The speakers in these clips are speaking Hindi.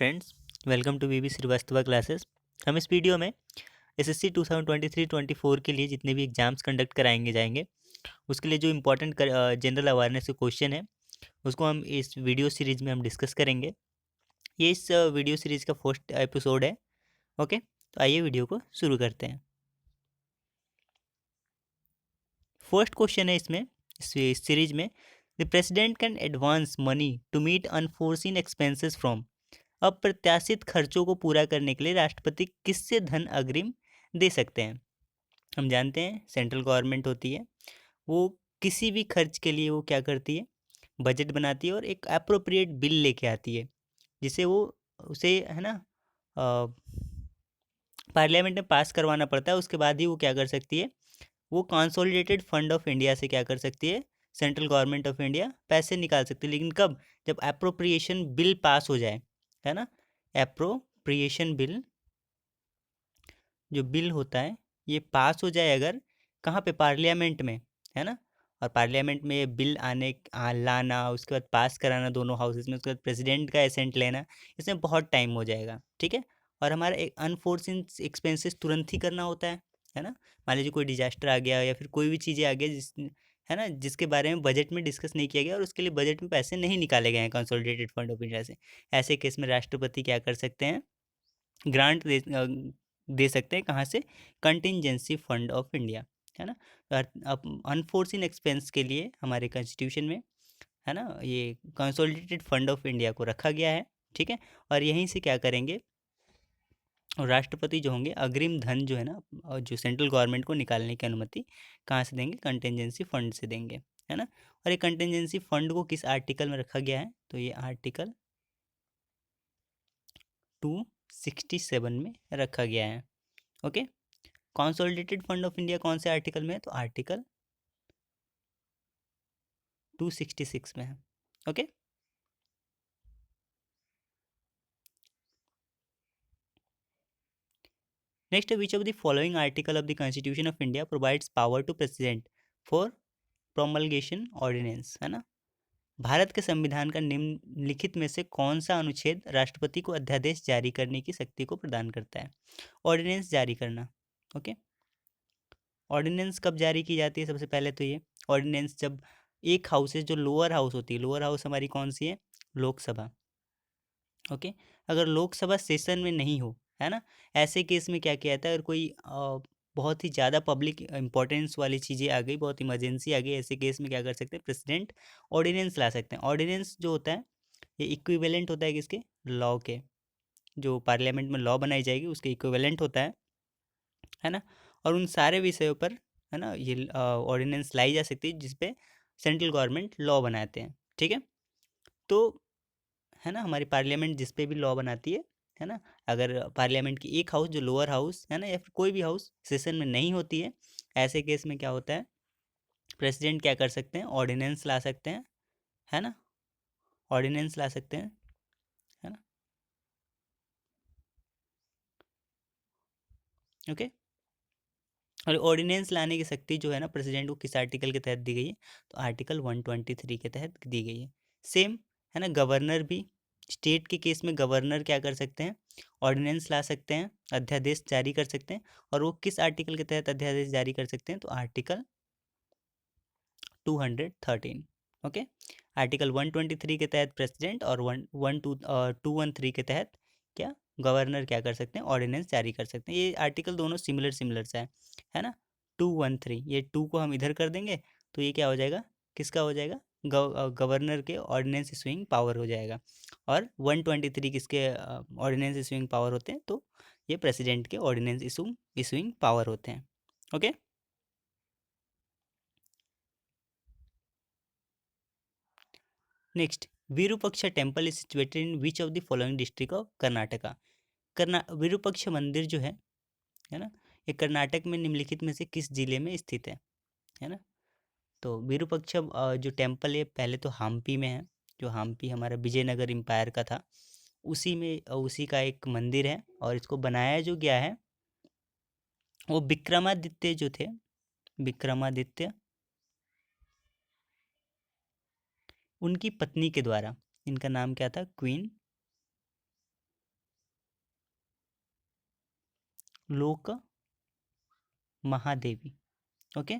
Friends, welcome to V V Shrivastava classes. हम इस वीडियो में एसएससी 2023-24 के लिए जितने भी एग्जाम्स कंडक्ट कराएंगे जाएंगे उसके लिए जो इम्पोर्टेंट जनरल अवेयरनेस के क्वेश्चन है उसको हम इस वीडियो सीरीज में हम डिस्कस करेंगे। ये इस वीडियो सीरीज का फर्स्ट एपिसोड है। ओके, तो आइए वीडियो को शुरू करते हैं। फर्स्ट क्वेश्चन है इसमें, इस सीरीज में, the president can advance money to meet unforeseen expenses from. अप्रत्याशित खर्चों को पूरा करने के लिए राष्ट्रपति किससे धन अग्रिम दे सकते हैं। हम जानते हैं सेंट्रल गवर्नमेंट होती है, वो किसी भी खर्च के लिए वो क्या करती है, बजट बनाती है और एक अप्रोप्रिएट बिल लेके आती है जिसे वो उसे है ना पार्लियामेंट में पास करवाना पड़ता है। उसके बाद ही वो क्या कर सकती है, वो कंसोलिडेटेड फंड ऑफ इंडिया से क्या कर सकती है, सेंट्रल गवर्नमेंट ऑफ इंडिया पैसे निकाल सकती है। लेकिन कब? जब अप्रोप्रिएशन बिल पास हो जाए, है ना। अप्रोप्रिएशन बिल जो बिल होता है ये पास हो जाए अगर, कहाँ पे? पार्लियामेंट में, है ना। और पार्लियामेंट में ये बिल लाना, उसके बाद पास कराना दोनों हाउसेस में, उसके बाद प्रेसिडेंट का एसेंट लेना, इसमें बहुत टाइम हो जाएगा। ठीक है। और हमारा एक अनफोर्सिन एक्सपेंसेस तुरंत ही करना होता है ना। मान लीजिए कोई डिजास्टर आ गया या फिर कोई भी चीज़ें आ गया है ना, जिसके बारे में बजट में डिस्कस नहीं किया गया और उसके लिए बजट में पैसे नहीं निकाले गए हैं कंसोलिडेटेड फंड ऑफ इंडिया से। ऐसे केस में राष्ट्रपति क्या कर सकते हैं, ग्रांट दे सकते हैं। कहाँ से? कंटिंजेंसी फंड ऑफ इंडिया, है ना। अनफोर्सिन एक्सपेंस के लिए हमारे कॉन्स्टिट्यूशन में, है ना, ये कंसोलिडेटेड फंड ऑफ इंडिया को रखा गया है। ठीक है। और यहीं से क्या करेंगे, और राष्ट्रपति जो होंगे अग्रिम धन जो है ना, जो सेंट्रल गवर्नमेंट को निकालने की अनुमति कहाँ से देंगे? कंटिंजेंसी फंड से देंगे, है ना। और ये कंटिंजेंसी फंड को किस आर्टिकल में रखा गया है? तो ये आर्टिकल 267 में रखा गया है। Okay. Consolidated fund of India कौन से आर्टिकल में है? तो आर्टिकल 266 में है। Okay. Next, which of the following article of the constitution of India provides power to president for promulgation ordinance, है ना। भारत के संविधान का निम्नलिखित में से कौन सा अनुच्छेद राष्ट्रपति को अध्यादेश जारी करने की शक्ति को प्रदान करता है? ऑर्डिनेंस जारी करना। ओके। ऑर्डिनेंस कब जारी की जाती है? सबसे पहले तो ये ऑर्डिनेंस जब एक हाउस है, जो लोअर हाउस होती है, लोअर हाउस हमारी कौन सी है? लोकसभा। ओके। अगर लोकसभा सेशन में नहीं हो, है ना, ऐसे केस में क्या किया जाता है, अगर कोई बहुत ही ज़्यादा पब्लिक इंपॉर्टेंस वाली चीज़ें आ गई, बहुत इमरजेंसी आ गई, ऐसे केस में क्या कर सकते हैं? प्रेसिडेंट ऑर्डिनेंस ला सकते हैं। ऑर्डिनेंस जो होता है ये इक्विवेलेंट होता है किसके? लॉ के। जो पार्लियामेंट में लॉ बनाई जाएगी उसके इक्विवेलेंट होता है ना। और उन सारे विषयों पर, है ना, ये ऑर्डिनेंस लाई जा सकती है जिसपे सेंट्रल गवर्नमेंट लॉ बनाते हैं। ठीक है। तो है ना, हमारी पार्लियामेंट जिस पे भी लॉ बनाती है ना, अगर पार्लियामेंट की एक हाउस, जो लोअर हाउस है ना, या फिर कोई भी हाउस सेशन में नहीं होती है, ऐसे केस में क्या होता है, प्रेसिडेंट क्या कर सकते हैं? ऑर्डिनेंस ला सकते हैं, है ना। ऑर्डिनेंस ला सकते हैं, है ना। ओके। और ऑर्डिनेंस लाने की शक्ति जो है ना प्रेसिडेंट को, किस आर्टिकल के तहत दी गई है? तो आर्टिकल 123 के तहत दी गई है। सेम, है ना। गवर्नर भी, स्टेट के केस में गवर्नर क्या कर सकते हैं? ऑर्डिनेंस ला सकते हैं, अध्यादेश जारी कर सकते हैं। और वो किस आर्टिकल के तहत अध्यादेश जारी कर सकते हैं? तो आर्टिकल 213। ओके। आर्टिकल 123 के तहत प्रेसिडेंट, और 213 के तहत क्या, गवर्नर क्या कर सकते हैं? ऑर्डिनेंस जारी कर सकते हैं। ये आर्टिकल दोनों सिमिलर सिमिलर सा है ना। 213, ये टू को हम इधर कर देंगे तो ये क्या हो जाएगा? किसका हो जाएगा? गवर्नर के ऑर्डिनेंस इशूइंग पावर हो जाएगा। और 123 किसके ऑर्डिनेंस इशूइंग पावर होते हैं? तो ये प्रेसिडेंट के ऑर्डिनेंस इशूइंग पावर होते हैं। Okay. Next, Virupaksha temple is situated in which of the following district of Karnataka. Virupaksha मंदिर जो है ना, ये कर्नाटक में निम्नलिखित में से किस जिले में स्थित है ना। तो विरूपक्ष जो टेम्पल है पहले तो हम्पी में है, जो हम्पी हमारा विजयनगर एम्पायर का था, उसी में उसी का एक मंदिर है। और इसको बनाया जो गया है वो विक्रमादित्य जो थे, विक्रमादित्य, उनकी पत्नी के द्वारा। इनका नाम क्या था? क्वीन लोका महादेवी। ओके,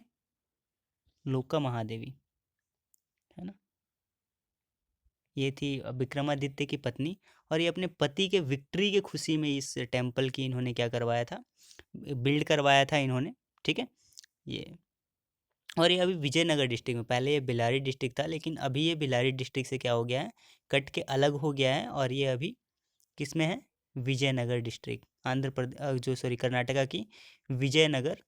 लोका महादेवी, है ना। ये थी विक्रमादित्य की पत्नी, और ये अपने पति के विक्ट्री की खुशी में इस टेम्पल की इन्होंने क्या करवाया था, बिल्ड करवाया था इन्होंने, ठीक है। ये, और ये अभी विजयनगर डिस्ट्रिक्ट में, पहले ये बेल्लारी डिस्ट्रिक्ट था, लेकिन अभी ये बेल्लारी डिस्ट्रिक्ट से क्या हो गया है, कट के अलग हो गया है, और ये अभी किस में है, विजयनगर डिस्ट्रिक्ट, आंध्र प्रदेश, जो सॉरी कर्नाटका की विजयनगर,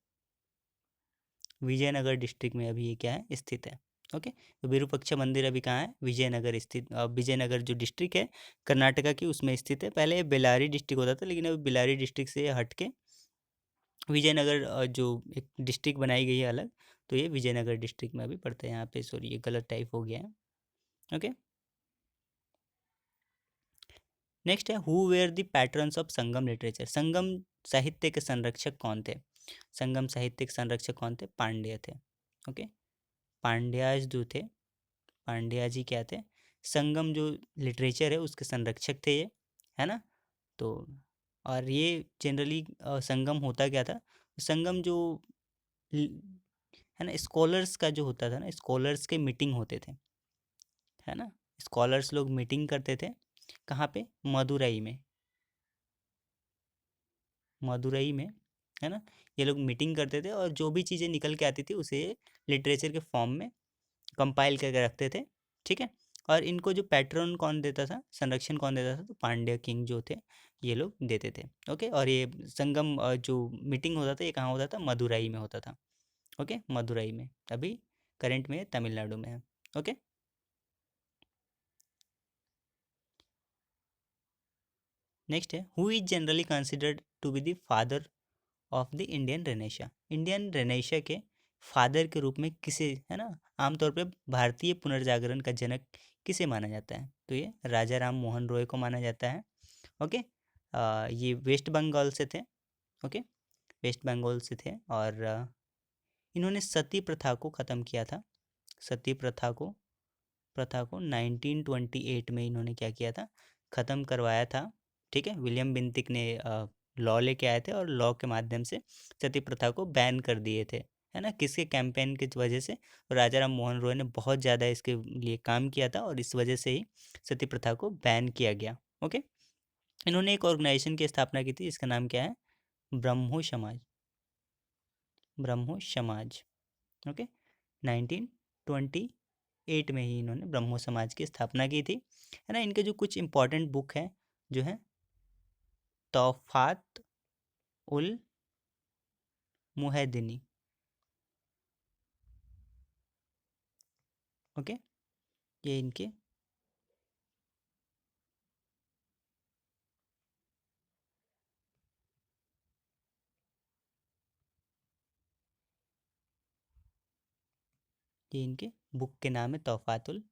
विजयनगर डिस्ट्रिक्ट में अभी ये क्या है, स्थित है। ओके, तो विरूपाक्ष मंदिर अभी कहाँ है, विजयनगर स्थित, विजयनगर जो डिस्ट्रिक्ट है कर्नाटका की, उसमें स्थित है। पहले ये बेल्लारी डिस्ट्रिक्ट होता था, लेकिन अभी बेल्लारी डिस्ट्रिक्ट से हट के विजयनगर जो एक डिस्ट्रिक्ट बनाई गई है अलग, तो ये विजयनगर डिस्ट्रिक्ट में अभी पड़ता है। यहाँ पे सॉरी ये गलत टाइप हो गया है। ओके, नेक्स्ट है, who were the patterns of Sangam literature, Sangam साहित्य के संरक्षक कौन थे, संगम साहित्य के संरक्षक कौन थे, पांड्य थे। ओके, पांड्याज जो थे, पांड्या जी क्या थे, संगम जो लिटरेचर है उसके संरक्षक थे ये, है ना। तो और ये जनरली संगम होता क्या था, संगम जो है ना, स्कॉलर्स का जो होता था ना, स्कॉलर्स के मीटिंग होते थे, है ना। स्कॉलर्स लोग मीटिंग करते थे कहाँ पे, मदुरई में, मदुरई में, है ना। ये लोग मीटिंग करते थे, और जो भी चीज़ें निकल के आती थी उसे लिटरेचर के फॉर्म में कंपाइल करके रखते थे, ठीक है। और इनको जो पैट्रन कौन देता था, संरक्षण कौन देता था, तो पांड्य किंग जो थे ये लोग देते थे। ओके, और ये संगम जो मीटिंग होता था ये कहाँ होता था, मदुरई में होता था। ओके, मदुरई में, अभी करंट में तमिलनाडु में है। ओके, नेक्स्ट है, who is generally considered to be the father of the Indian renaissance, Indian renaissance के फादर के रूप में किसे, है ना, आमतौर पे भारतीय पुनर्जागरण का जनक किसे माना जाता है, तो ये राजा राम मोहन रॉय को माना जाता है। ओके, ये वेस्ट बंगाल से थे। ओके, वेस्ट बंगाल से थे, और इन्होंने सती प्रथा को ख़त्म किया था, सती प्रथा को 1928 में इन्होंने क्या किया था, ख़त्म करवाया था, ठीक है। विलियम बेंटिक ने लॉ लेके आए थे, और लॉ के माध्यम से सती प्रथा को बैन कर दिए थे, है ना, किसके कैंपेन की वजह से, राजा राम मोहन रॉय ने बहुत ज़्यादा इसके लिए काम किया था, और इस वजह से ही सती प्रथा को बैन किया गया। ओके, इन्होंने एक ऑर्गेनाइजेशन की स्थापना की थी जिसका नाम क्या है, ब्रह्मो समाज, ब्रह्मो समाज। ओके, 1928 में ही इन्होंने ब्रह्मो समाज की स्थापना की थी, है ना। इनके जो कुछ इंपॉर्टेंट बुक हैं जो है, तौफात उल मुहैदिनी। ओके, ये इनके, ये इनके बुक के नाम है, तौफातुल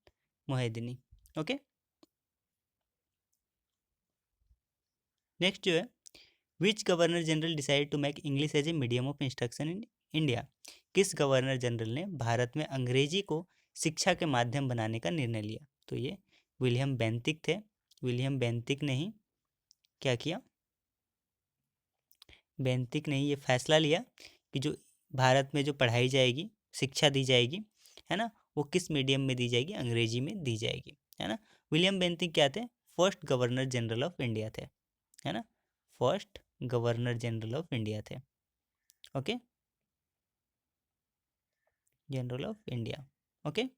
मुहैदिनी। ओके, नेक्स्ट जो है, which governor general decide to make English as a medium of instruction in India, किस गवर्नर जनरल ने भारत में अंग्रेजी को शिक्षा के माध्यम बनाने का निर्णय लिया, तो ये विलियम बेंटिक थे। विलियम बेंटिक ने ही क्या किया, बेंटिक ने ही ये फैसला लिया कि जो भारत में जो पढ़ाई जाएगी, शिक्षा दी जाएगी, है ना, वो किस मीडियम में दी जाएगी, अंग्रेजी में दी जाएगी, है ना। विलियम बेंटिक क्या थे, first governor general of India थे, है ना, first governor general of India थे। Okay, general of India. Okay,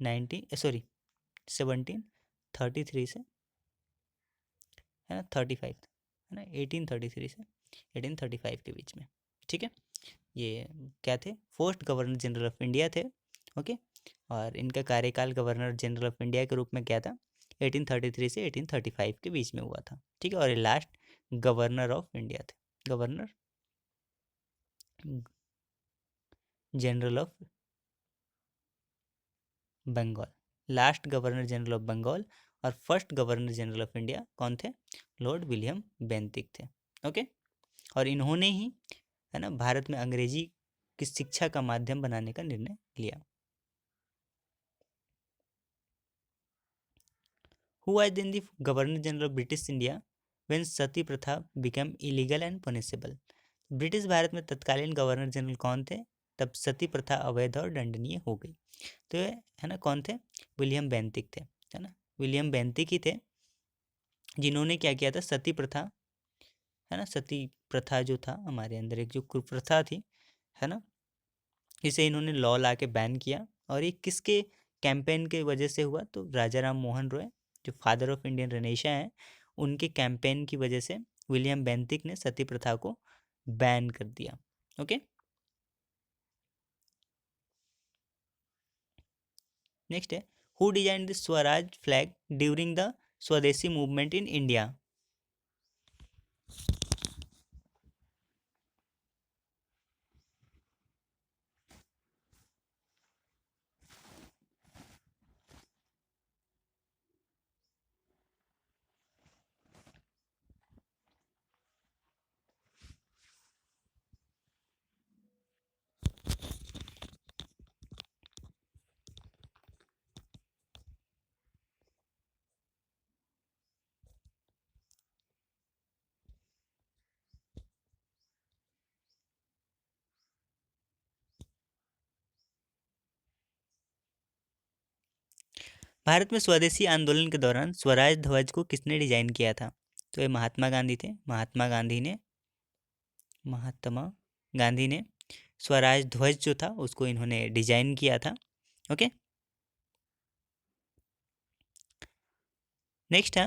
1733 से, है ना, 35, है ना, 1833 से 1835 के बीच में, ठीक है। ये क्या थे, first governor general of India थे। ओके, और इनका कार्यकाल गवर्नर जनरल ऑफ इंडिया के रूप में क्या था, 1833 से 1835 के बीच में हुआ था, ठीक है। और ये लास्ट गवर्नर ऑफ इंडिया थे, governor general of Bengal, last governor general of Bengal, और first governor general of India कौन थे, लॉर्ड विलियम बेंटिक थे। ओके, और इन्होंने ही, है ना, भारत में अंग्रेजी की शिक्षा का माध्यम बनाने का निर्णय लिया। Who was then the governor general of British India when sati प्रथा become illegal and punishable. British Bharat में तत्कालीन गवर्नर जनरल कौन थे तब सती प्रथा अवैध और दंडनीय हो गई? तो ये है ना कौन थे? विलियम बेंटिक थे, है ना, विलियम बेंटिक ही थे जिन्होंने क्या किया था, सती प्रथा, है ना, सती प्रथा जो था हमारे अंदर एक जो कुप्रथा थी, है ना, इसे इन्होंने लॉ ला के बैन किया। और ये किसके कैंपेन के वजह से हुआ? तो राजा राम मोहन रॉय जो फादर ऑफ इंडियन रेनेशा हैं, उनके कैंपेन की वजह से विलियम बेंटिक ने सती प्रथा को बैन कर दिया। ओके, नेक्स्ट है, who design the Swaraj flag during the स्वदेशी मूवमेंट इन इंडिया? भारत में स्वदेशी आंदोलन के दौरान स्वराज ध्वज को किसने डिजाइन किया था? तो ये महात्मा गांधी थे। महात्मा गांधी ने स्वराज ध्वज जो था उसको इन्होंने डिजाइन किया था। ओके, नेक्स्ट है,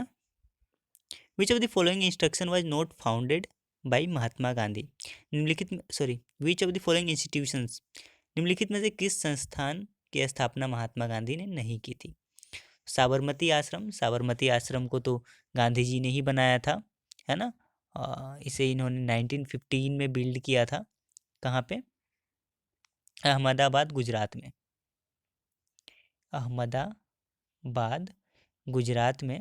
which of the following instruction was not founded by Mahatma Gandhi? निम्नलिखित में which of the following institutions, निम्नलिखित में से किस संस्थान की स्थापना महात्मा गांधी ने नहीं की थी? साबरमती आश्रम, साबरमती आश्रम को तो गांधी जी ने ही बनाया था, है ना। इसे इन्होंने 1915 में बिल्ड किया था। कहाँ पे? अहमदाबाद गुजरात में। अहमदाबाद गुजरात में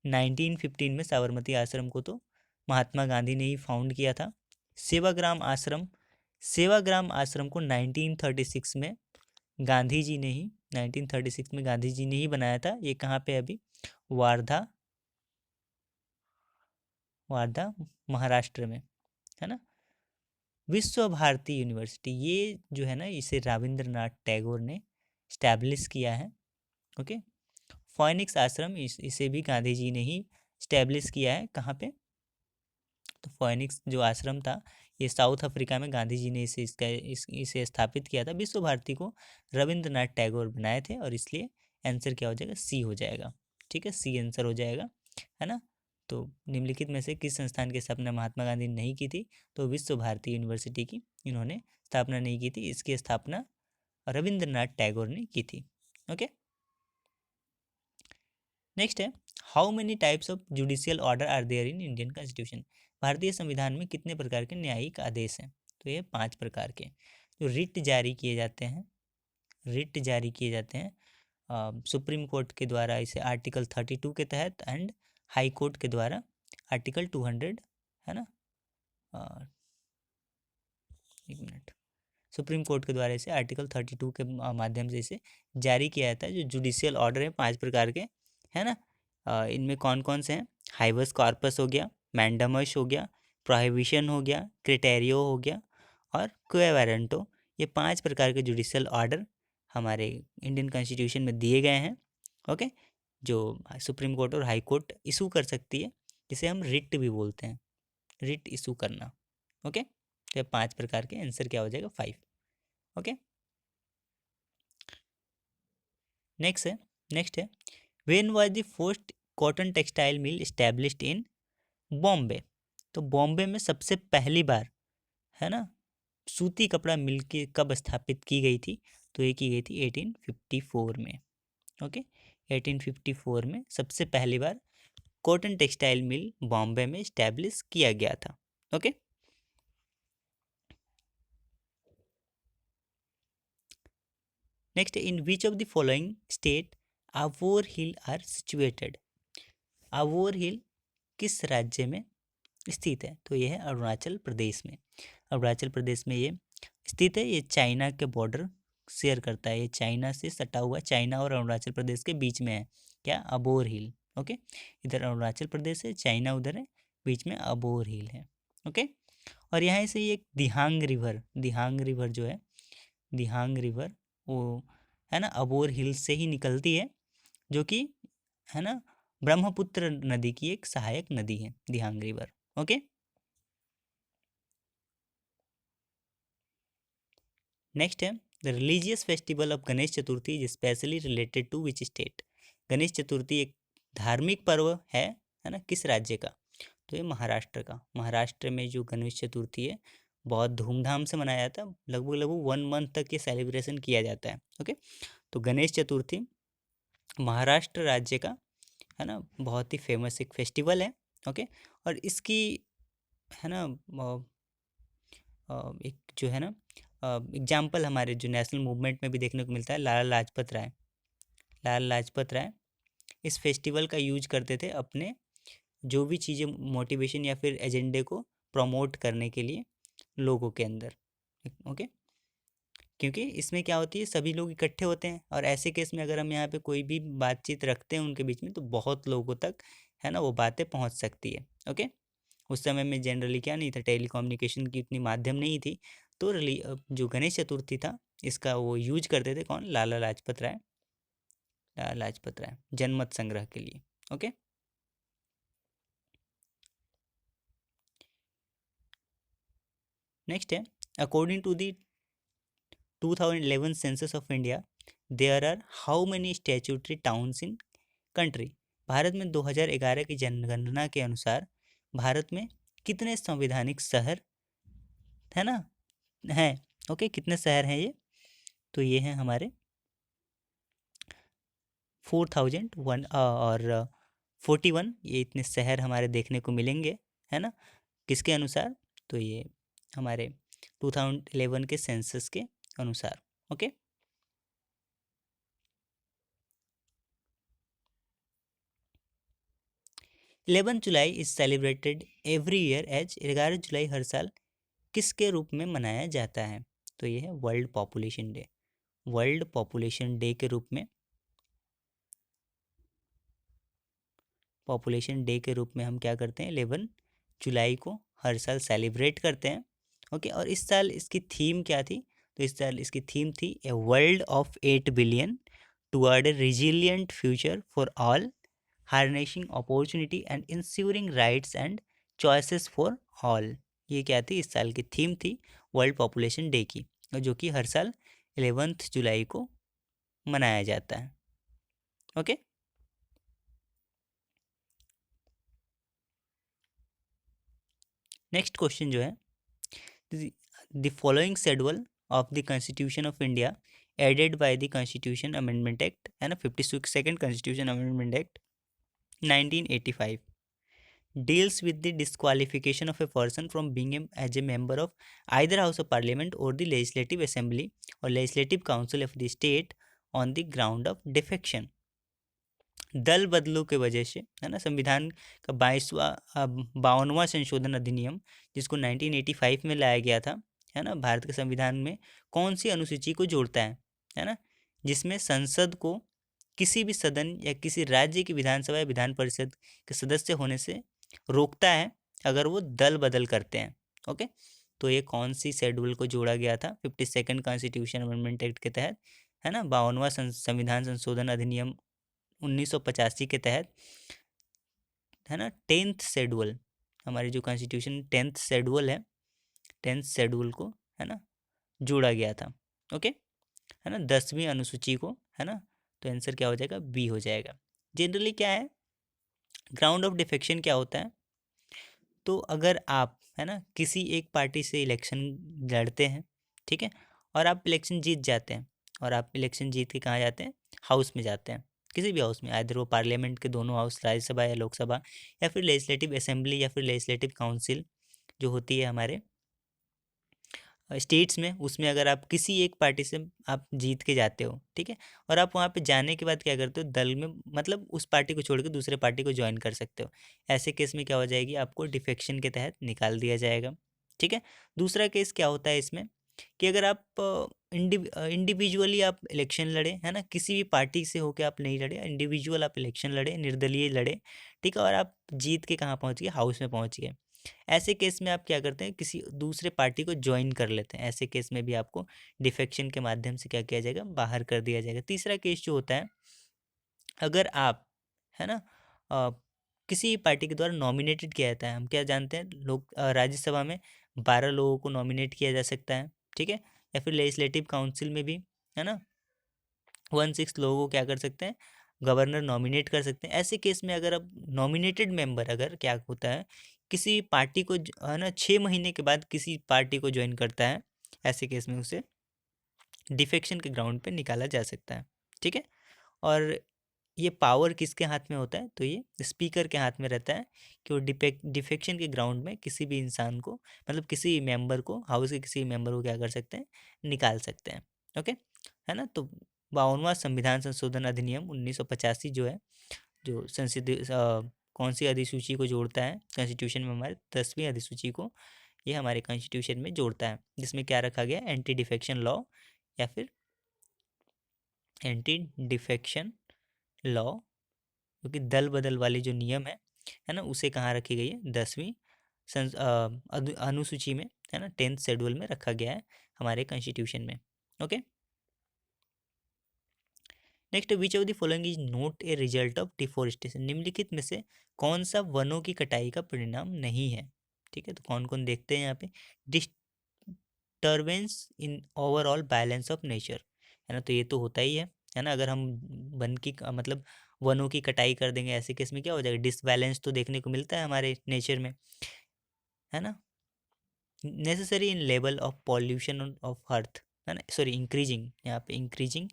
1915 में साबरमती आश्रम को तो महात्मा गांधी ने ही फाउंड किया था। सेवाग्राम आश्रम, सेवाग्राम आश्रम को 1936 में गांधी जी ने ही 1936 में गांधी जी ने ही बनाया था। ये कहाँ पे? अभी वार्धा, वार्धा महाराष्ट्र में, है ना। विश्व भारती यूनिवर्सिटी, ये जो है ना इसे रविंद्रनाथ टैगोर ने स्टैब्लिश किया है। ओके, फोइनिक्स आश्रम इसे भी गांधी जी ने ही स्टैब्लिश किया है। कहाँ पे? तो फोइनिक्स जो आश्रम था ये साउथ अफ्रीका में गांधी जी ने इसे स्थापित किया था। विश्व भारती को रविंद्रनाथ टैगोर बनाए थे और इसलिए आंसर क्या हो जाएगा? सी हो जाएगा। ठीक है, सी आंसर हो जाएगा, है ना। तो निम्नलिखित में से किस संस्थान की स्थापना महात्मा गांधी ने नहीं की थी? तो विश्व भारती यूनिवर्सिटी की इन्होंने स्थापना नहीं की थी, इसकी स्थापना रविंद्रनाथ टैगोर ने की थी। ओके, नेक्स्ट है, how many types of judicial order are there in Indian constitution? भारतीय संविधान में कितने प्रकार के न्यायिक आदेश हैं? तो ये 5 प्रकार के। जो रिट जारी किए जाते हैं, रिट जारी किए जाते हैं सुप्रीम कोर्ट के द्वारा, इसे आर्टिकल 32 के तहत, एंड हाई कोर्ट के द्वारा आर्टिकल 200, है ना। एक मिनट, सुप्रीम कोर्ट के द्वारा इसे आर्टिकल 32 के माध्यम से इसे जारी किया जाता है। जो जुडिशियल ऑर्डर है 5 प्रकार के, है ना। इनमें कौन कौन से हैं? हाइबस कॉर्पस हो गया, मैंडमस हो गया, प्रोहिबिशन हो गया, क्रिटेरियो हो गया और क्वे वारंटो। ये 5 प्रकार के जुडिशियल ऑर्डर हमारे इंडियन कॉन्स्टिट्यूशन में दिए गए हैं। ओके, जो सुप्रीम कोर्ट और हाई कोर्ट इशू कर सकती है, जिसे हम रिट भी बोलते हैं, रिट इशू करना। ओके, तो ये 5 प्रकार के, आंसर क्या हो जाएगा? 5। ओके, नेक्स्ट है when was the first cotton textile mill established in Bombay? तो बॉम्बे में सबसे पहली बार, है ना, सूती कपड़ा मिल के कब स्थापित की गई थी? तो ये की गई थी 1854 में। ओके, 1854 में सबसे पहली बार कॉटन टेक्सटाइल मिल बॉम्बे में एस्टैब्लिश किया गया था। Okay, next, in which of the following state Abor hill are situated? Abor hill किस राज्य में स्थित है? तो ये है अरुणाचल प्रदेश में। अरुणाचल प्रदेश में ये स्थित है। ये चाइना के बॉर्डर शेयर करता है, ये चाइना से सटा हुआ, चाइना और अरुणाचल प्रदेश के बीच में है। क्या? अबोर हिल। ओके, इधर अरुणाचल प्रदेश है, चाइना उधर है, बीच में अबोर हिल है। ओके, और यहाँ से एक दिहांग रिवर जो है, दिहांग रिवर वो है ना अबोर हिल से ही निकलती है, जो कि है ना ब्रह्मपुत्र नदी की एक सहायक नदी है दिहांग रिवर। ओके, नेक्स्ट है the religious festival of Ganesh Chaturthi is specially related to which state. Ganesh Chaturthi एक धार्मिक पर्व है ना, किस राज्य का? तो ये महाराष्ट्र का। महाराष्ट्र में जो गणेश चतुर्थी है बहुत धूमधाम से मनाया जाता है, लगभग लगभग 1 मंथ तक ये सेलिब्रेशन किया जाता है। ओके, तो गणेश चतुर्थी महाराष्ट्र राज्य का है ना बहुत ही फेमस एक फेस्टिवल है। ओके, और इसकी है ना एक जो है ना एग्जाम्पल हमारे जो नेशनल मूवमेंट में भी देखने को मिलता है, लाला लाजपत राय इस फेस्टिवल का यूज करते थे अपने जो भी चीज़ें मोटिवेशन या फिर एजेंडे को प्रमोट करने के लिए लोगों के अंदर। ओके, क्योंकि इसमें क्या होती है, सभी लोग इकट्ठे होते हैं और ऐसे केस में अगर हम यहाँ पे कोई भी बातचीत रखते हैं उनके बीच में, तो बहुत लोगों तक है ना वो बातें पहुँच सकती है। ओके, उस समय में जनरली क्या नहीं था, टेलीकम्युनिकेशन की उतनी माध्यम नहीं थी, तो जो गणेश चतुर्थी था इसका वो यूज करते थे कौन? लाला लाजपत राय जनमत संग्रह के लिए। ओके, नेक्स्ट है according to the 2011 census of India there are how many statutory towns in country. भारत में 2011 की जनगणना के अनुसार भारत में कितने संवैधानिक शहर है ना हैं? ओके, कितने शहर हैं ये? तो ये हैं हमारे 4001 और 41, ये इतने शहर हमारे देखने को मिलेंगे है ना, किसके अनुसार? तो ये हमारे 2011 के सेंसस के अनुसार। Okay, 11 July is celebrated every year as, 11 जुलाई हर साल किसके रूप में मनाया जाता है? तो ये है world population day. World population day के रूप में, पॉपुलेशन डे के रूप में हम क्या करते हैं, 11 जुलाई को हर साल सेलिब्रेट करते हैं। ओके, और इस साल इसकी थीम क्या थी? तो इस साल इसकी थीम थी a world of 8 billion toward a resilient future for all, harnessing opportunity and ensuring rights and choices for all. ये क्या थी? इस साल की थीम थी वर्ल्ड पॉपुलेशन डे की, और जो कि हर साल 11 जुलाई को मनाया जाता है। ओके, नेक्स्ट क्वेश्चन जो है, the following schedule of the constitution of India added by the constitution amendment act है ना, 52nd constitution amendment act 1985 deals with the disqualification of a person from being as a member of either House of Parliament or the Legislative Assembly or Legislative Council of the state on the ground of defection। दल बदलू के वजह से है ना, संविधान का 52वां संशोधन अधिनियम जिसको 1985 में लाया गया था है ना, भारत के संविधान में कौन सी अनुसूची को जोड़ता है ना, जिसमें संसद को किसी भी सदन या किसी राज्य की विधानसभा या विधान परिषद के सदस्य होने से रोकता है अगर वो दल बदल करते हैं। ओके, तो ये कौन सी शेड्यूल को जोड़ा गया था 52nd कॉन्स्टिट्यूशन अमेंडमेंट एक्ट के तहत है ना, 52वां संविधान संशोधन अधिनियम 1985 के तहत है ना, 10th शेड्यूल, हमारी जो कॉन्स्टिट्यूशन 10th शेड्यूल है, 10th शेड्यूल को है ना जोड़ा गया था। ओके, है ना, 10वीं अनुसूची को है ना, तो आंसर क्या हो जाएगा? बी हो जाएगा। जनरली क्या है, ग्राउंड ऑफ डिफेक्शन क्या होता है? तो अगर आप है ना किसी एक पार्टी से इलेक्शन लड़ते हैं, ठीक है, और आप इलेक्शन जीत जाते हैं, और आप इलेक्शन जीत के कहाँ जाते हैं? हाउस में जाते हैं, किसी भी हाउस में, आइदर वो पार्लियामेंट के दोनों हाउस, राज्यसभा या लोकसभा, या फिर लेजिस्लेटिव असेंबली या फिर लेजिस्लेटिव काउंसिल जो होती है हमारे स्टेट्स में, उसमें अगर आप किसी एक पार्टी से आप जीत के जाते हो, ठीक है, और आप वहाँ पे जाने के बाद क्या करते हो, दल में मतलब उस पार्टी को छोड़ के दूसरे पार्टी को ज्वाइन कर सकते हो। ऐसे केस में क्या हो जाएगी, आपको डिफेक्शन के तहत निकाल दिया जाएगा। ठीक है, दूसरा केस क्या होता है इसमें, कि अगर आप इंडिविजुअली आप इलेक्शन लड़े, है ना, किसी भी पार्टी से होके आप नहीं लड़े, इंडिविजुअल आप इलेक्शन लड़े, निर्दलीय लड़े, ठीक है, और आप जीत के कहाँ पहुँच गए, हाउस में पहुँच गए, ऐसे केस में आप क्या करते हैं, किसी दूसरे पार्टी को ज्वाइन कर लेते हैं। ऐसे केस में भी आपको डिफेक्शन के माध्यम से क्या किया जाएगा, बाहर कर दिया जाएगा। तीसरा केस जो होता है, अगर आप, है ना, अ, किसी पार्टी के द्वारा नॉमिनेटेड किया जाता है, हम क्या जानते हैं, लोग राज्यसभा में 12 लोगों को नॉमिनेट किया जा सकता है, ठीक है, या फिर लेजिस्लेटिव काउंसिल में भी, है ना, 1/6 लोगों को क्या कर सकते हैं, गवर्नर नॉमिनेट कर सकते हैं। ऐसे केस में अगर अब नॉमिनेटेड मेंबर अगर क्या होता है, किसी पार्टी को है ना 6 महीने के बाद किसी पार्टी को ज्वाइन करता है, ऐसे केस में उसे डिफेक्शन के ग्राउंड पे निकाला जा सकता है, ठीक है। और ये पावर किसके हाथ में होता है, तो ये स्पीकर के हाथ में रहता है कि वो डिफेक्शन के ग्राउंड में किसी भी इंसान को, मतलब किसी मेंबर को, हाउस के किसी मेंबर को क्या कर सकते हैं, निकाल सकते हैं। ओके, है ना। तो 52वां संविधान संशोधन अधिनियम 1985 जो है, जो संसदीय कौन सी अधिसूची को जोड़ता है कॉन्स्टिट्यूशन में, हमारे 10वीं अधिसूची को ये हमारे कॉन्स्टिट्यूशन में जोड़ता है, जिसमें क्या रखा गया, एंटी डिफेक्शन लॉ या फिर एंटी डिफेक्शन लॉ, क्योंकि दल बदल वाली जो नियम है ना, उसे कहाँ रखी गई है, 10वीं अनुसूची में, है ना, 10th शेड्यूल में रखा गया है हमारे कॉन्स्टिट्यूशन में। Okay, next, which of the following is not a result of deforestation, निम्नलिखित में से कौन सा वनों की कटाई का परिणाम नहीं है, ठीक है। तो कौन कौन देखते हैं यहाँ पे, disturbance in overall balance of nature, है ना, तो ये तो होता ही है ना। अगर हम वन की मतलब वनों की कटाई कर देंगे, ऐसे केस में क्या हो जाएगा, डिसबैलेंस तो देखने को मिलता है हमारे नेचर में, है ना। Necessary in level of pollution of earth, है ना, सॉरी इंक्रीजिंग, यहाँ पे increasing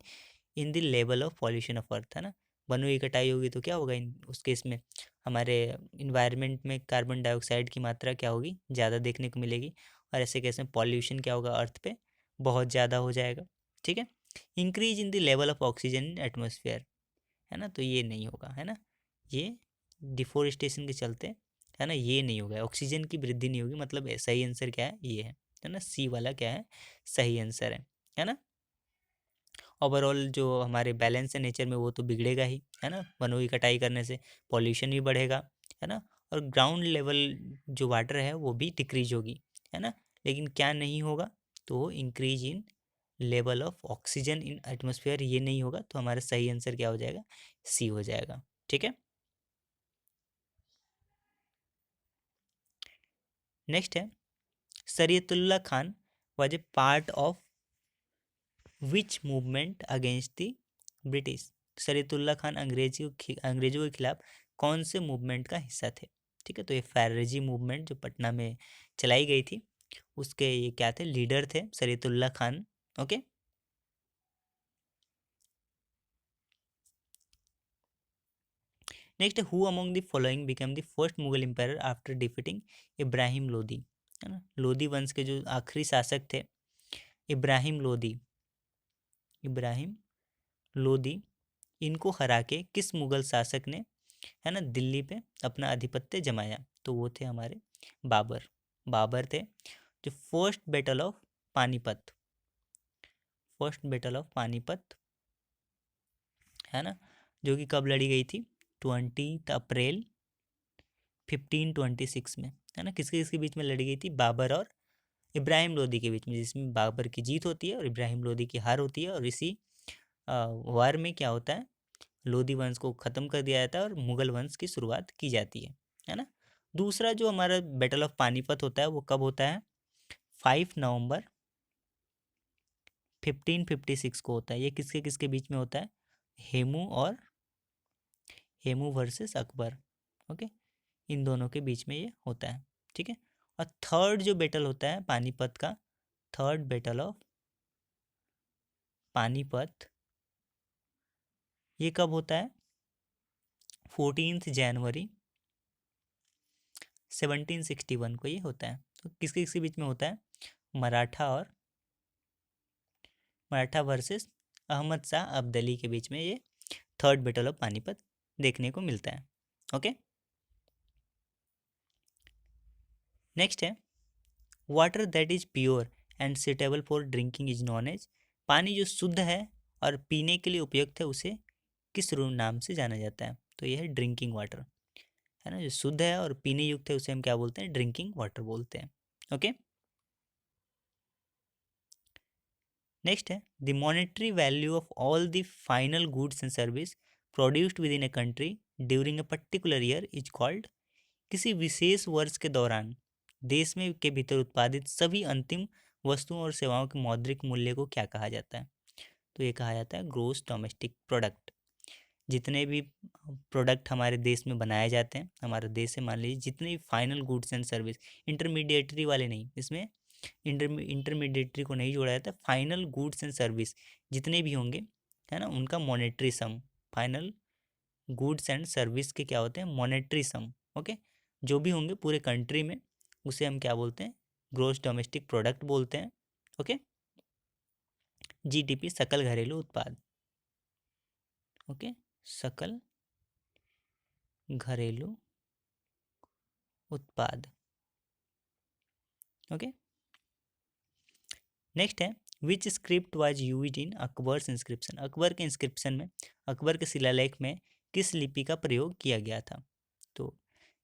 in the level of pollution of earth, है ना। वनों की कटाई होगी तो क्या होगा, इन उस केस में हमारे इन्वायरमेंट में कार्बन डाइऑक्साइड की मात्रा क्या होगी, ज़्यादा देखने को मिलेगी, और ऐसे केस में पॉल्यूशन क्या होगा, अर्थ पे बहुत ज़्यादा हो जाएगा, ठीक है। Increase in the level of oxygen in atmosphere, है ना, तो ये नहीं होगा, है ना, ये डिफोरेस्टेशन के चलते, है ना, ये नहीं होगा, ऑक्सीजन की वृद्धि नहीं होगी, मतलब सही आंसर क्या है, ये है ना, सी वाला क्या है, सही आंसर है ना। ओवरऑल जो हमारे बैलेंस है नेचर में वो तो बिगड़ेगा ही, है ना, वनों की कटाई करने से पॉल्यूशन भी बढ़ेगा, है ना, और ग्राउंड लेवल जो वाटर है वो भी डिक्रीज होगी, है ना। लेकिन क्या नहीं होगा, तो increase in level of oxygen in atmosphere, ये नहीं होगा, तो हमारा सही आंसर क्या हो जाएगा, सी हो जाएगा, ठीक है। नेक्स्ट है, Sariatullah Khan was a part of which movement against the British, Sariatullah Khan अंग्रेजों के खिलाफ कौन से मूवमेंट का हिस्सा थे, ठीक है। तो ये फैररेजी मूवमेंट जो पटना में चलाई गई थी, उसके ये क्या थे, लीडर थे Sariatullah Khan. Okay, next, who among the following become the first Mughal empire after defeating Ibrahim Lodi, है ना, लोदी वंश के जो आखिरी शासक थे, इब्राहिम लोदी, इब्राहिम लोदी, इनको हरा के किस मुगल शासक ने, है ना, दिल्ली पे अपना आधिपत्य जमाया, तो वो थे हमारे बाबर, बाबर थे। जो first battle of Panipat, first battle of Panipat, है ना, जो कि कब लड़ी गई थी, 20 अप्रैल 1526 में, है ना, किसके किसके बीच में लड़ी गई थी, बाबर और इब्राहिम लोदी के बीच में, जिसमें बाबर की जीत होती है और इब्राहिम लोदी की हार होती है, और इसी वार में क्या होता है, लोधी वंश को ख़त्म कर दिया जाता है और मुगल वंश की शुरुआत की जाती है ना। दूसरा जो हमारा बैटल ऑफ पानीपत होता है वो कब होता है, 5 नवंबर 1556 को होता है। ये किसके किसके बीच में होता है, हेमू और हेमू वर्सेस अकबर, ओके, इन दोनों के बीच में ये होता है, ठीक है। और थर्ड जो बैटल होता है पानीपत का, थर्ड बैटल ऑफ पानीपत, ये कब होता है, 14 जनवरी 1761 को ये होता है। तो किसके किसके बीच में होता है, मराठा और मराठा वर्सेस अहमद शाह अब्दाली के बीच में ये थर्ड बैटल ऑफ पानीपत देखने को मिलता है। ओके, नेक्स्ट है, water that is pure and suitable for drinking is known as. पानी जो शुद्ध है और पीने के लिए उपयुक्त है उसे किस नाम से जाना जाता है? तो यह है ड्रिंकिंग वाटर, है ना। जो शुद्ध है और पीने युक्त है उसे हम क्या बोलते हैं? ड्रिंकिंग वाटर बोलते हैं। ओके, नेक्स्ट है the monetary value of all the final goods and service produced with in a country during a particular year is called. किसी विशेष वर्ष के दौरान देश में के भीतर उत्पादित सभी अंतिम वस्तुओं और सेवाओं के मौद्रिक मूल्य को क्या कहा जाता है? तो ये कहा जाता है ग्रोस डोमेस्टिक प्रोडक्ट। जितने भी प्रोडक्ट हमारे देश में बनाए जाते हैं, हमारे देश से मान लीजिए जितने भी final goods and service, intermediary वाले नहीं, इसमें इंटरमीडिएटरी को नहीं जोड़ा जाता, फाइनल गुड्स एंड सर्विस जितने भी होंगे, है ना, उनका monetary sum, final goods and service के क्या होते हैं? मॉनेटरी सम। ओके, जो भी होंगे पूरे कंट्री में उसे हम क्या बोलते हैं? ग्रोस डोमेस्टिक प्रोडक्ट बोलते हैं। ओके, जीडीपी सकल घरेलू उत्पाद। ओके, सकल घरेलू उत्पाद। ओके, नेक्स्ट है which script was used in Akbar's inscription. Akbar के इंस्क्रिप्शन में, अकबर के शिलालेख में किस लिपि का प्रयोग किया गया था? तो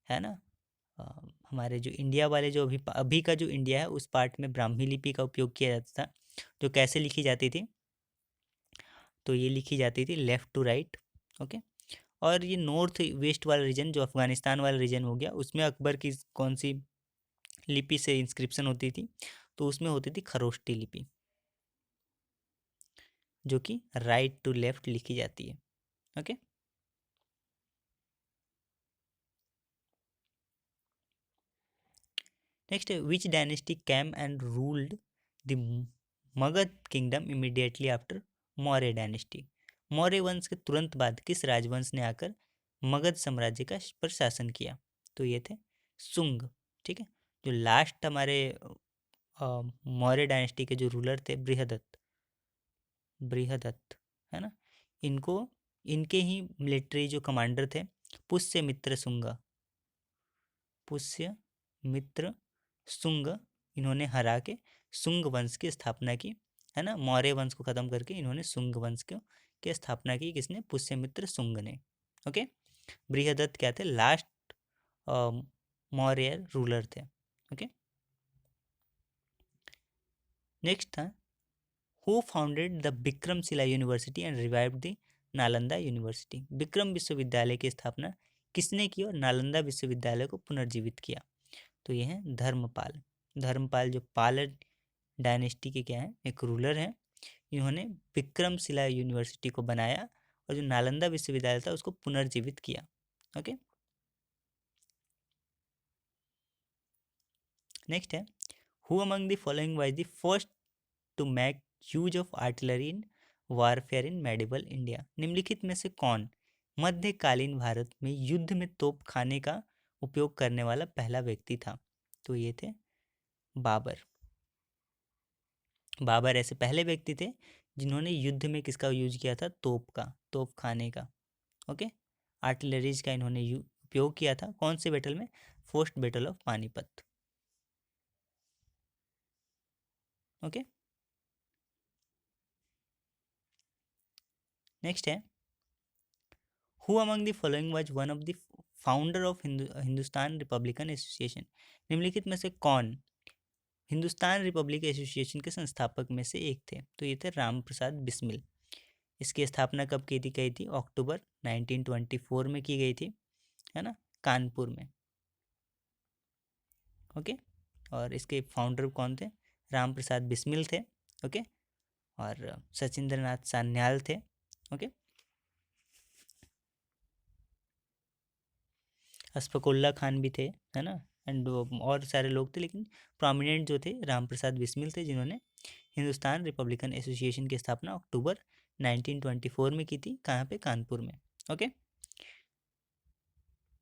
है ना, अ, हमारे जो इंडिया वाले जो अभी अभी का जो इंडिया है उस पार्ट में ब्राह्मी लिपि का उपयोग किया जाता था, जो कैसे लिखी जाती थी? तो ये लिखी जाती थी लेफ़्ट टू राइट। ओके, और ये नॉर्थ वेस्ट वाला रीजन जो अफगानिस्तान वाला रीजन हो गया, उसमें अकबर की कौन सी लिपि से इंस्क्रिप्शन होती थी? तो उसमें होती थी खरोष्टी लिपि, जो कि राइट टू लेफ्ट लिखी जाती है। ओके, नेक्स्ट है which dynasty came and ruled the Magadha kingdom immediately after Maurya dynasty. Maurya वंश के तुरंत बाद किस राजवंश ने आकर मगध साम्राज्य का पर शासन किया? तो ये थे सुंग। ठीक है, जो लास्ट हमारे मौर्य डायनेस्टी के जो रूलर थे बृहदत्त, बृहदत्त, है ना, इनको, इनके ही मिलिट्री जो कमांडर थे पुष्यमित्र शुंग, पुष्यमित्र शुंग, इन्होंने हरा के शुंग वंश की स्थापना की, है ना। मौर्य वंश को खत्म करके इन्होंने शुंग वंश को की स्थापना की। किसने? पुष्यमित्र शुंग ने। ओके, बृहदत्त क्या थे? लास्ट मौर्य रूलर थे। ओके, नेक्स्ट था who founded the Vikramshila university and revived the Nalanda university. Vikram विश्वविद्यालय की स्थापना किसने की और नालंदा विश्वविद्यालय को पुनर्जीवित किया? तो ये हैं धर्मपाल। धर्मपाल जो पाल डायनेस्टी के क्या हैं? एक रूलर हैं। इन्होंने विक्रमशिला यूनिवर्सिटी को बनाया और जो नालंदा विश्वविद्यालय था उसको पुनर्जीवित किया। ओके, नेक्स्ट है who among the following was the first to make use of artillery in warfare in medieval India. निम्नलिखित में से कौन मध्यकालीन भारत में युद्ध में तोप खाने का उपयोग करने वाला पहला व्यक्ति था? तो ये थे बाबर। बाबर ऐसे पहले व्यक्ति थे जिन्होंने युद्ध में किसका यूज किया था? तोप का, तोप खाने का। ओके, आर्टिलरीज का इन्होंने उपयोग किया था। कौन से बैटल में? First battle of Panipat. Okay, next है who among the following was one of the founder of Hindustan republican association. निम्नलिखित में से कौन हिंदुस्तान रिपब्लिक एसोसिएशन के संस्थापक में से एक थे? तो ये थे राम प्रसाद बिस्मिल। इसकी स्थापना कब की थी? गई थी अक्टूबर 1924 में की गई थी, है ना, कानपुर में। ओके, और इसके फाउंडर कौन थे? राम प्रसाद बिस्मिल थे। ओके, और सचिंद्र नाथ सान्याल थे। ओके, अशफाकुल्ला खान भी थे, है ना, एंड और सारे लोग थे, लेकिन प्रोमिनेंट जो थे राम प्रसाद बिस्मिल थे, जिन्होंने हिंदुस्तान रिपब्लिकन एसोसिएशन की स्थापना अक्टूबर 1924 में की थी। कहाँ पे? कानपुर में। ओके,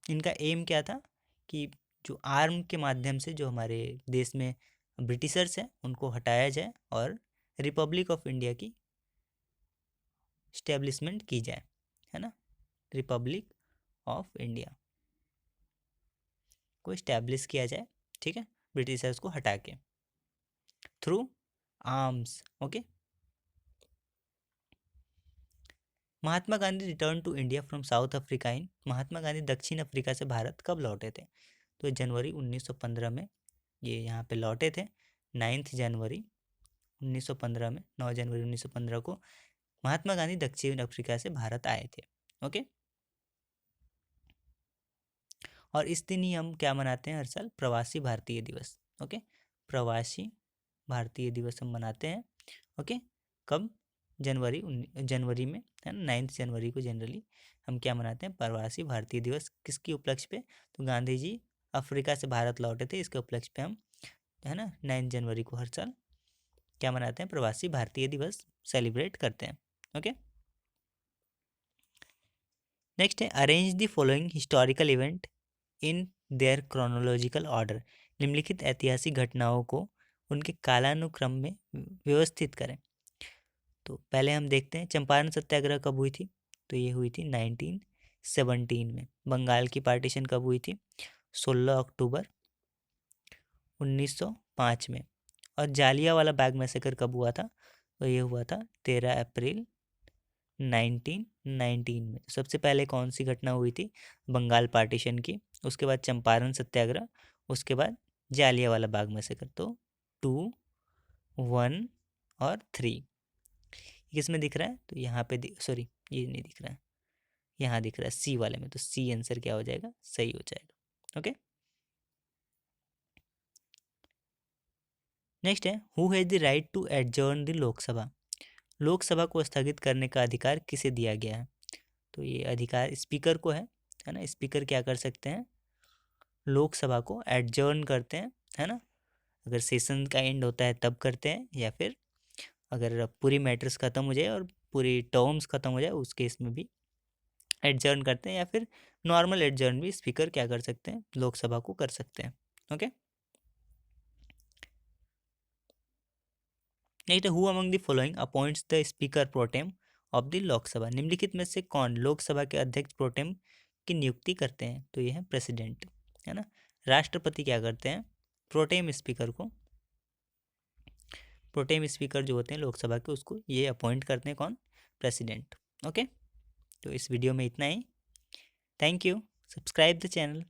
इनका एम क्या था कि जो आर्म के माध्यम से जो हमारे देश में ब्रिटिशर्स हैं उनको हटाया जाए और रिपब्लिक ऑफ इंडिया की स्टैब्लिशमेंट की जाए, है ना, रिपब्लिक ऑफ इंडिया को इस्टेब्लिश किया जाए, ठीक है, ब्रिटिशर्स को हटा के, through arms. Okay. Mahatma Gandhi return to India from south Africa in, Mahatma Gandhi दक्षिण अफ्रीका से भारत कब लौटे थे? तो जनवरी 1915 में ये यहाँ पे लौटे थे। 9 जनवरी 1915 में, 9 जनवरी 1915 को महात्मा गांधी दक्षिण अफ्रीका से भारत आए थे। ओके। और इस दिन ही हम क्या मनाते हैं हर साल? प्रवासी भारतीय दिवस। ओके। प्रवासी भारतीय दिवस हम मनाते हैं। ओके। कब? जनवरी में, है ना, 9 जनवरी को जनरली हम क्या मनाते हैं? प्रवासी भारतीय दिवस। किसकी उपलक्ष्य पे? तो गांधी जी अफ्रीका से भारत लौटे थे, इसके उपलक्ष्य पे हम, है ना, 9 जनवरी को हर साल क्या मनाते हैं? प्रवासी भारतीय दिवस सेलिब्रेट करते हैं। ओके। नेक्स्ट है arrange the following historical event in their chronological order, निम्नलिखित ऐतिहासिक घटनाओं को उनके कालानुक्रम में व्यवस्थित करें। तो पहले हम देखते हैं चंपारण सत्याग्रह कब हुई थी? तो ये हुई थी 1917 में। बंगाल की पार्टीशन कब हुई थी? 16 अक्टूबर 1905 में। और जालियांवाला बाग मैसेकर कब हुआ था? तो ये हुआ था 13 अप्रैल 1919 में। तो सबसे पहले कौन सी घटना हुई थी? बंगाल पार्टीशन की, उसके बाद चंपारण सत्याग्रह, उसके बाद जालियांवाला बाग मैसेकर। तो 2, 1 और 3 किस में दिख रहा है? तो यहाँ पे सॉरी, ये नहीं दिख रहा है, यहाँ दिख रहा है सी वाले में। तो सी आंसर क्या हो जाएगा? सही हो जाएगा। ओके। नेक्स्ट है who has the right to adjourn the Lok Sabha, Lok Sabha को स्थगित करने का अधिकार किसे दिया गया है? तो ये अधिकार स्पीकर को है ना। स्पीकर क्या कर सकते हैं? लोकसभा को एडजर्न करते हैं, है ना। अगर सेशन का एंड होता है तब करते हैं, या फिर अगर पूरी मैटर्स ख़त्म हो जाए और पूरी टर्म्स ख़त्म हो जाए उस केस में भी एडजर्न करते हैं, या फिर नॉर्मल एडजर्न भी स्पीकर क्या कर सकते हैं? लोकसभा को कर सकते हैं। Okay. Next, who among the following appoints the speaker pro tem of the Lok Sabha, निम्नलिखित में से कौन लोकसभा के अध्यक्ष प्रोटेम की नियुक्ति करते हैं? तो ये है प्रेसिडेंट, है ना। राष्ट्रपति क्या करते हैं? प्रोटेम स्पीकर को, प्रोटेम स्पीकर जो होते हैं लोकसभा के, उसको ये अपॉइंट करते हैं। कौन? प्रेसिडेंट। ओके। तो इस वीडियो में इतना ही। Thank you. Subscribe the channel.